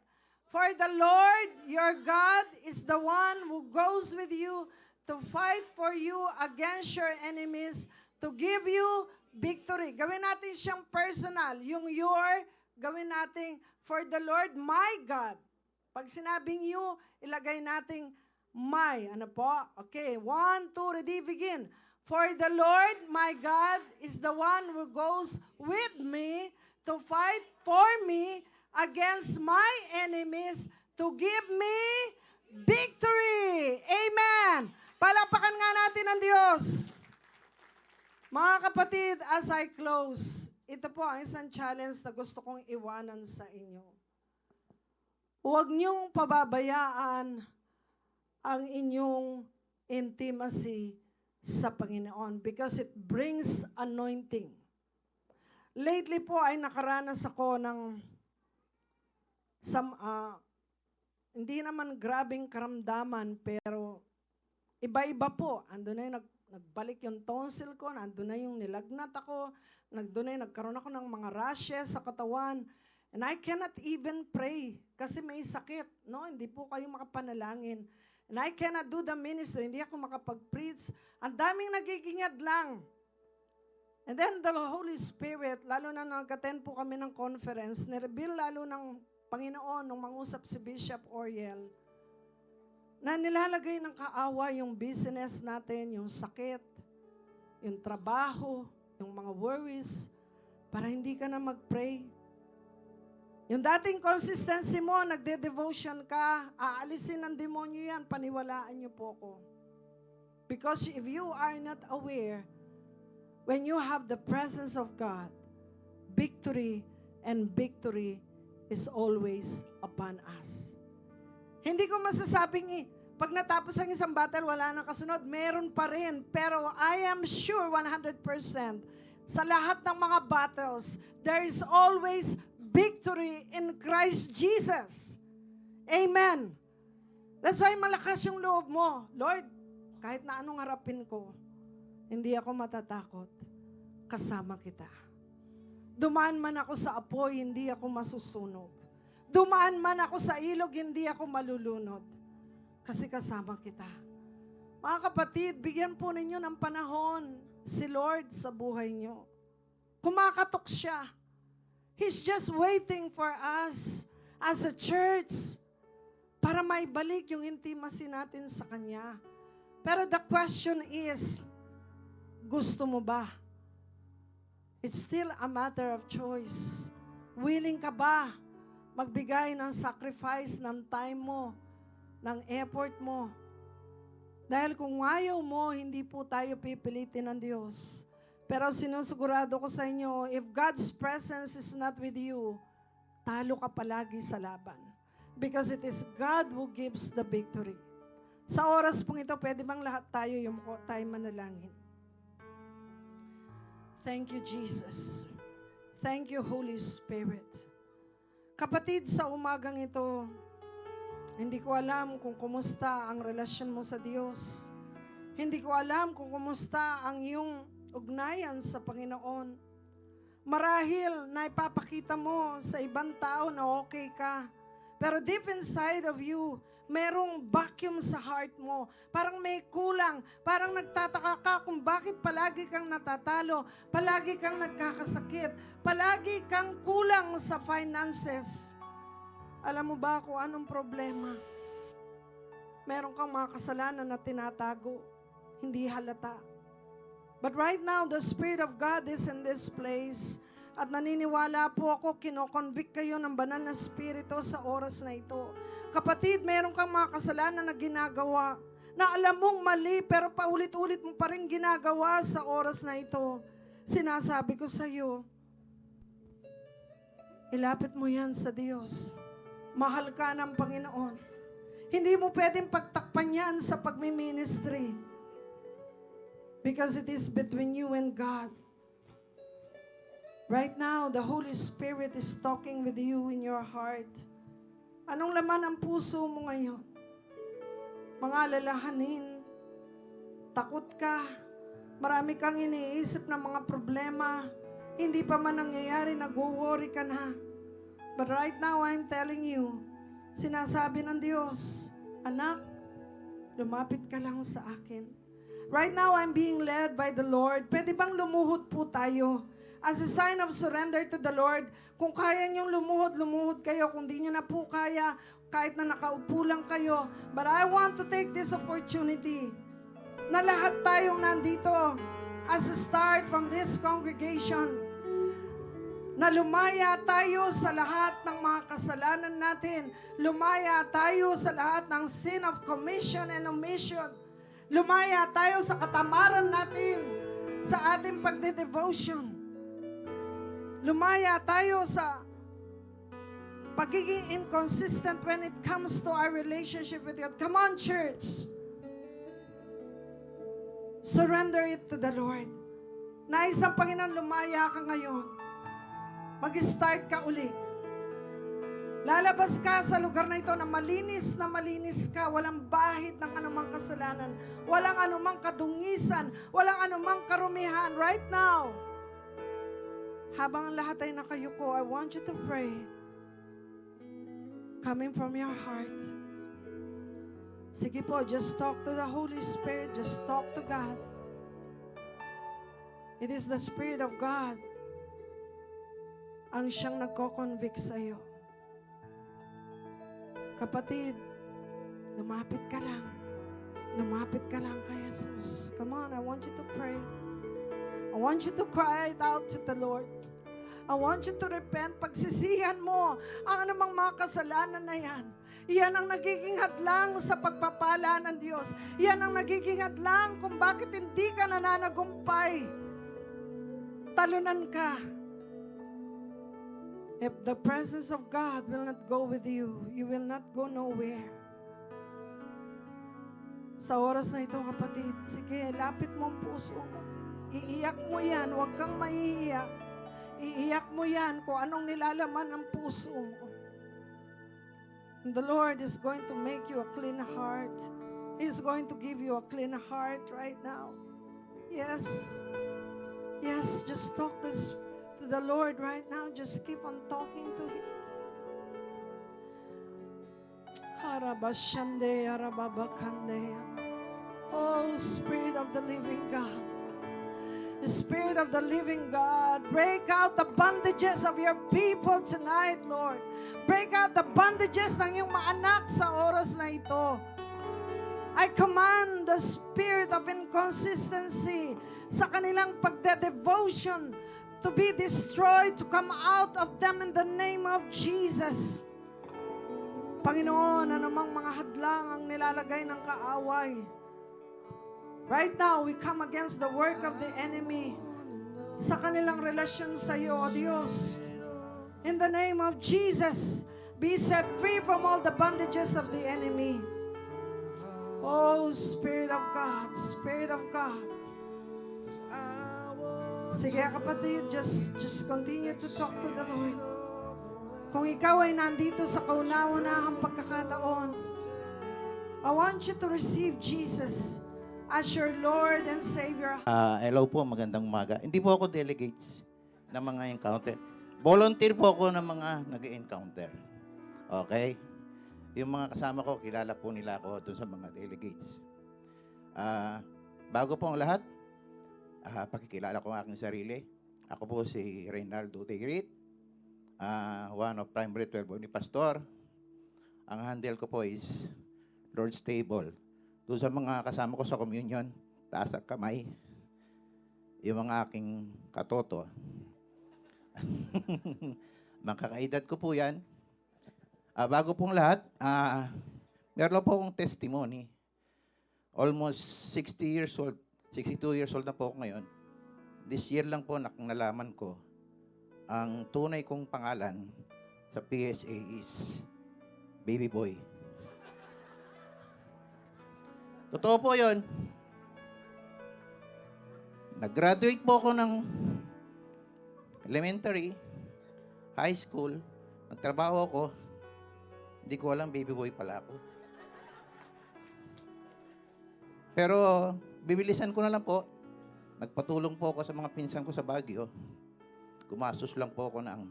For the Lord, your God, is the one who goes with you to fight for you against your enemies, to give you victory. Gawin natin siyang personal. Yung your, gawin natin, for the Lord, my God. Pag sinabing you, ilagay natin my. Ano po? Okay, 1, 2, ready, begin. For the Lord, my God, is the one who goes with me to fight for me against my enemies, to give me victory. Amen. Palakpakan nga natin ang Diyos. Mga kapatid, as I close, ito po ang isang challenge na gusto kong iwanan sa inyo. Huwag niyong pababayaan ang inyong intimacy sa Panginoon because it brings anointing. Lately po ay nakaranas ako ng hindi naman grabing karamdaman pero iba-iba po. Ando na yung nagbalik yung tonsil ko, ando na yung nilagnat ako, nagkaroon ako ng mga rashes sa katawan. And I cannot even pray kasi may sakit, no? Hindi po kayo makapanalangin. And I cannot do the ministry, hindi ako makapag-preach. Ang daming nagigingad lang. And then the Holy Spirit, lalo na nag-attend po kami ng conference, nireveal lalo ng Panginoon nung mangusap si Bishop Oriel, na nilalagay ng kaawa yung business natin, yung sakit, yung trabaho, yung mga worries, para hindi ka na mag-pray. Yung dating consistency mo, nagde-devotion ka, aalisin ng demonyo yan, paniwalaan niyo po ko. Because if you are not aware, when you have the presence of God, victory and victory is always upon us. Hindi ko masasabing pag natapos ang isang battle, wala nang kasunod, meron pa rin. Pero I am sure 100% sa lahat ng mga battles, there is always victory in Christ Jesus. Amen. That's why malakas yung loob mo. Lord, kahit na anong harapin ko, hindi ako matatakot. Kasama kita. Dumaan man ako sa apoy, hindi ako masusunog. Dumaan man ako sa ilog, hindi ako malulunod. Kasi kasama kita. Mga kapatid, bigyan po ninyo ng panahon si Lord sa buhay nyo. Kumakatok siya. He's just waiting for us as a church. para maibalik yung intimacy natin sa Kanya. Pero the question is, gusto mo ba? It's still a matter of choice. Willing ka ba magbigay ng sacrifice ng time mo, ng effort mo? Dahil kung ayaw mo, hindi po tayo pipilitin ng Diyos. Pero sinusigurado ko sa inyo, if God's presence is not with you, talo ka palagi sa laban. Because it is God who gives the victory. Sa oras pong ito, pwede bang lahat tayo yumuko, tayo manalangin? Thank you, Jesus. Thank you, Holy Spirit. Kapatid, sa umagang ito, hindi ko alam kung kumusta ang relasyon mo sa Diyos. Hindi ko alam kung kumusta ang iyong ugnayan sa Panginoon. Marahil na ipapakita mo sa ibang tao na okay ka. Pero deep inside of you, merong vacuum sa heart mo. Parang may kulang. Parang nagtataka ka kung bakit palagi kang natatalo. Palagi kang nagkakasakit. Palagi kang kulang sa finances. Alam mo ba kung anong problema? Meron kang mga kasalanan na tinatago. Hindi halata. But right now, the Spirit of God is in this place. At naniniwala po ako, kinoconvict kayo ng banal na Espiritu sa oras na ito. Kapatid, meron kang mga kasalanan na ginagawa na alam mong mali pero paulit-ulit mo pa rin ginagawa sa oras na ito. Sinasabi ko sa iyo, ilapit mo yan sa Diyos. Mahal ka ng Panginoon. Hindi mo pwedeng pagtakpan yan sa pagmi-ministry. Because it is between you and God. Right now, the Holy Spirit is talking with you in your heart. Anong laman ang puso mo ngayon? Mga alalahanin, takot ka, marami kang iniisip ng mga problema, hindi pa man nangyayari, nag-worry ka na. But right now, I'm telling you, sinasabi ng Diyos, anak, lumapit ka lang sa akin. Right now, I'm being led by the Lord. Pwede bang lumuhod po tayo? As a sign of surrender to the Lord, kung kaya niyong lumuhod kayo. Kung di niyo na po kaya, kahit na nakaupo lang kayo. But I want to take this opportunity na lahat tayong nandito as a start from this congregation, na lumaya tayo sa lahat ng mga kasalanan natin. Lumaya tayo sa lahat ng sin of commission and omission. Lumaya tayo sa katamaran natin sa ating pagde-devotion. Lumaya tayo sa pagiging inconsistent when it comes to our relationship with God. Come on, church. Surrender it to the Lord. Nais ng Panginoon, lumaya ka ngayon. Mag-start ka uli. Lalabas ka sa lugar na ito na malinis ka. Walang bahid ng anumang kasalanan. Walang anumang kadungisan. Walang anumang karumihan. Right now, habang ang lahat ay nakayuko, I want you to pray. Coming from your heart. Sige po, just talk to the Holy Spirit. Just talk to God. It is the Spirit of God ang siyang nagko-convict sa iyo. Kapatid, lumapit ka lang. Lumapit ka lang kay Jesus. Come on, I want you to pray. I want you to cry it out to the Lord. I want you to repent. Pagsisihan mo ang anumang mga kasalanan na yan. Yan ang nagiging hadlang sa pagpapala ng Diyos. Yan ang nagiging hadlang kung bakit hindi ka nananagumpay. Talunan ka. If the presence of God will not go with you, you will not go nowhere. Sa oras na ito, kapatid, sige, lapit mo ang puso mo. Iiyak mo yan, huwag kang maiiyak. Iiyak mo yan kung anong nilalaman ang puso mo. And the Lord is going to make you a clean heart. He's going to give you a clean heart right now. Yes. Yes, just talk this to the Lord right now. Just keep on talking to Him. Harabashande, harababakande. Oh, Spirit of the living God. Spirit of the living God, break out the bondages of your people tonight, Lord. Break out the bondages ng iyong mga anak sa oras na ito. I command the spirit of inconsistency sa kanilang pagde-devotion to be destroyed, to come out of them in the name of Jesus. Panginoon, anumang mga hadlang ang nilalagay ng kaaway. Right now, we come against the work of the enemy sa kanilang relasyon sa iyo, O Diyos. In the name of Jesus, be set free from all the bondages of the enemy. Oh, Spirit of God, Spirit of God. Sige kapatid, just continue to talk to the Lord. Kung ikaw ay nandito sa kauna-unahang pagkakataon, I want you to receive Jesus as your Lord and Savior. Hello po, magandang umaga. Hindi po ako delegates ng mga encounter. Volunteer po ako ng mga nag-encounter. Okay? Yung mga kasama ko, kilala po nila ako doon sa mga delegates. Bago po ang lahat, pakikilala ko ang aking sarili. Ako po si Reynaldo Tigrit, one of Primary 12 ni Pastor. Ang handle ko po is Lord's Table. Doon sa mga kasama ko sa communion, taas at kamay. Yung mga aking katoto. Mga kakaedad ko po yan. Bago pong lahat, meron po akong testimony. Almost 60 years old, 62 years old na po ako ngayon. This year lang po nalaman ko ang tunay kong pangalan sa PSA is Baby Boy. Totoo po yun. Nag-graduate po ako ng elementary, high school, nagtrabaho ako, hindi ko alam baby boy pala ako. Pero bibilisan ko na lang po, nagpatulong po ako sa mga pinsan ko sa Baguio. Gumastos lang po ako ng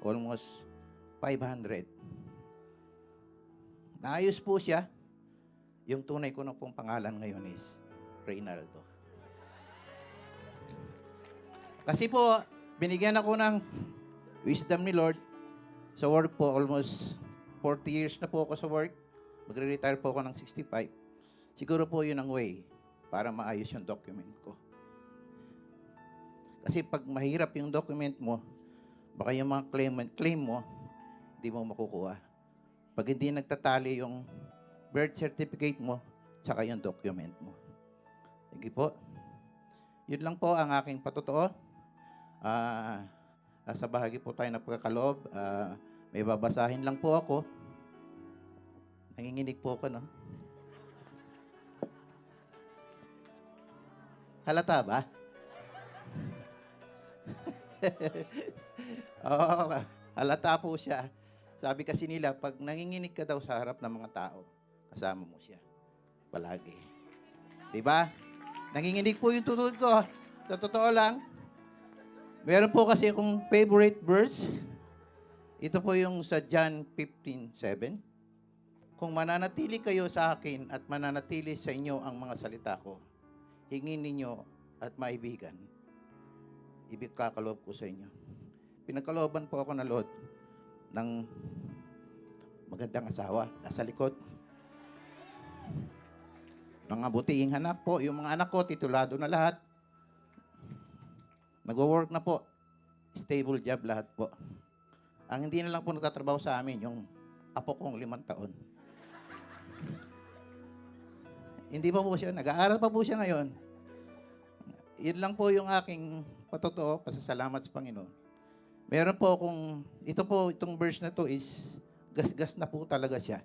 almost 500. Naayos po siya. Yung tunay ko na pong pangalan ngayon is Reynaldo. Kasi po, binigyan ako ng wisdom ni Lord sa work po. Almost 40 years na po ako sa work. Magre-retire po ako ng 65. Siguro po yun ang way para maayos yung document ko. Kasi pag mahirap yung document mo, baka yung mga claim mo, hindi mo makukuha. Pag hindi nagtatali yung birth certificate mo, tsaka yung document mo. Sige po. Yun lang po ang aking patotoo. Nasa bahagi po tayo ng pagkakaloob. May babasahin lang po ako. Nanginginig po ako, no? Halata ba? Oo, halata po siya. Sabi kasi nila, pag nanginginig ka daw sa harap ng mga tao, kasama mo siya. Palagi. Diba? Nanginginig po yung tunod ko. Sa totoo lang, meron po kasi akong favorite verse. Ito po yung sa John 15:7. Kung mananatili kayo sa akin at mananatili sa inyo ang mga salita ko, hingin ninyo at maibigan, ibigkakaloob ko sa inyo. Pinagkalooban po ako na Lord ng magandang asawa. Nasa likod. Mga butiing hanap po. Yung mga anak ko, titulado na lahat. Nag-work na po. Stable job lahat po. Ang hindi na lang po nagtatrabaho sa amin, yung apo kong 5 taon. Hindi pa po siya. Nag-aaral pa po siya ngayon. Yun lang po yung aking patotoo, pasasalamat sa Panginoon. Meron po akong, itong verse na to is, gas-gas na po talaga siya.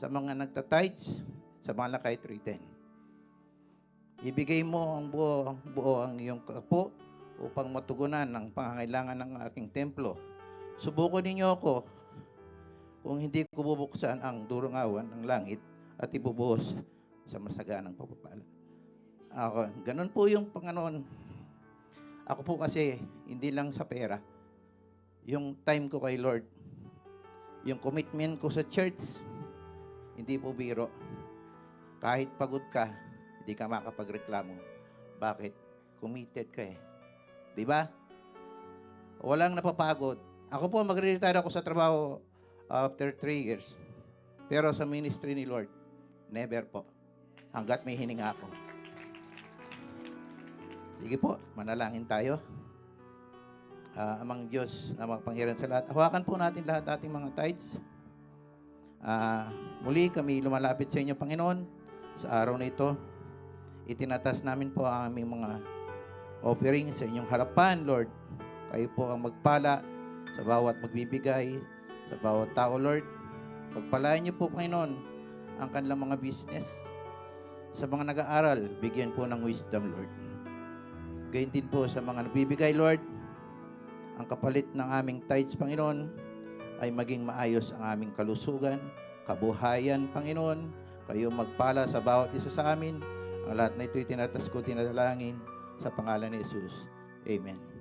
Sa mga nagtatides, sa Malakay 3:10. Ibigay mo ang buo ang iyong kapo upang matugunan ang pangangailangan ng aking templo. Subukan ninyo ako kung hindi ko bubuksan ang durungawan ng langit at ibubuhos sa masaganang pagpapala. Ganun po yung Panginoon. Ako po kasi, hindi lang sa pera, yung time ko kay Lord, yung commitment ko sa church, hindi po biro. Kahit pagod ka, hindi ka makapagreklamo. Bakit? committed ka eh. Di ba? Walang napapagod. Ako po, magre-retire ako sa trabaho after 3 years. Pero sa ministry ni Lord, never po. Hanggat may hininga ako. Sige po, manalangin tayo. Amang Diyos na makapangyarihan sa lahat. Hawakan po natin lahat ating mga tithes. Muli kami lumalapit sa inyo, Panginoon, sa araw na ito. Itinatas namin po ang aming mga offering sa inyong harapan, Lord. Kayo po ang magpala sa bawat magbibigay, sa bawat tao, Lord. Pagpalain niyo po, Panginoon, ang kanilang mga business. Sa mga nag-aaral, bigyan po ng wisdom, Lord. Gayon din po sa mga nagbibigay, Lord. Ang kapalit ng aming tithes, Panginoon, ay maging maayos ang aming kalusugan, kabuhayan, Panginoon. Kayo magpala sa bawat isa sa amin. Ang lahat na ito'y tinatas ko, tinadalangin sa pangalan ni Jesus. Amen.